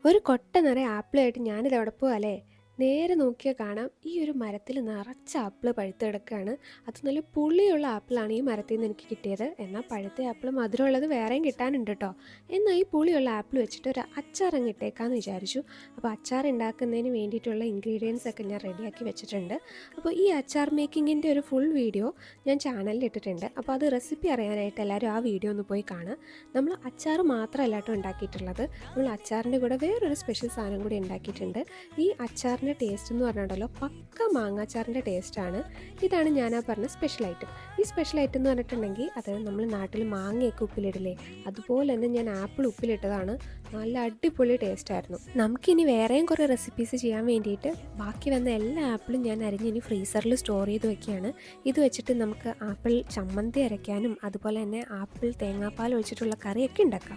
ഒരു കൊട്ട നിറയെ ആപ്പിളായിട്ട് ഞാനിത് എവിടെ പോവാല്ലേ? നേരെ നോക്കിയാൽ കാണാം ഈ ഒരു മരത്തിൽ നിറച്ച ആപ്പിൾ പഴുത്ത് കിടക്കുകയാണ്. അത് നല്ല പുളിയുള്ള ആപ്പിളാണ് ഈ മരത്തിൽ നിന്ന് എനിക്ക് കിട്ടിയത്. എന്നാൽ പഴുത്ത ആപ്പിൾ മധുരമുള്ളത് വേറെയും കിട്ടാനുണ്ട് കേട്ടോ. എന്നാൽ ഈ പുളിയുള്ള ആപ്പിൾ വെച്ചിട്ട് ഒരു അച്ചാറങ്ങ് ഇട്ടേക്കാമെന്ന് വിചാരിച്ചു. അപ്പോൾ അച്ചാർ ഉണ്ടാക്കുന്നതിന് വേണ്ടിയിട്ടുള്ള ഇൻഗ്രീഡിയൻസ് ഒക്കെ ഞാൻ റെഡിയാക്കി വെച്ചിട്ടുണ്ട്. അപ്പോൾ ഈ അച്ചാർ മേക്കിങ്ങിൻ്റെ ഒരു ഫുൾ വീഡിയോ ഞാൻ ചാനലിൽ ഇട്ടിട്ടുണ്ട്. അപ്പോൾ അത് റെസിപ്പി അറിയാനായിട്ട് എല്ലാവരും ആ വീഡിയോ ഒന്ന് പോയി കാണുക. നമ്മൾ അച്ചാർ മാത്രമല്ല കേട്ടോ ഉണ്ടാക്കിയിട്ടുള്ളത്. നമ്മൾ അച്ചാറിൻ്റെ കൂടെ വേറൊരു സ്പെഷ്യൽ സാധനം കൂടി ഉണ്ടാക്കിയിട്ടുണ്ട്. ഈ അച്ചാറിൻ്റെ ടേസ്റ്റ് എന്ന് പറഞ്ഞിട്ടുണ്ടല്ലോ പക്ക മാങ്ങാച്ചാറിൻ്റെ ടേസ്റ്റാണ്. ഇതാണ് ഞാൻ ആ പറഞ്ഞ സ്പെഷ്യൽ ഐറ്റം. ഈ സ്പെഷ്യൽ ഐറ്റം എന്ന് പറഞ്ഞിട്ടുണ്ടെങ്കിൽ അത് നമ്മൾ നാട്ടിൽ മാങ്ങയൊക്കെ ഉപ്പിലിടില്ലേ, അതുപോലെ തന്നെ ഞാൻ ആപ്പിൾ ഉപ്പിലിട്ടതാണ്. നല്ല അടിപൊളി ടേസ്റ്റായിരുന്നു. നമുക്കിനി വേറെയും കുറേ റെസിപ്പീസ് ചെയ്യാൻ വേണ്ടിയിട്ട് ബാക്കി വന്ന എല്ലാ ആപ്പിളും ഞാൻ അരിഞ്ഞിനി ഫ്രീസറിൽ സ്റ്റോർ ചെയ്ത് വെക്കുകയാണ്. ഇത് വെച്ചിട്ട് നമുക്ക് ആപ്പിൾ ചമ്മന്തി അരയ്ക്കാനും അതുപോലെ തന്നെ ആപ്പിൾ തേങ്ങാപ്പാൽ ഒഴിച്ചിട്ടുള്ള കറിയൊക്കെ ഉണ്ടാക്കാം.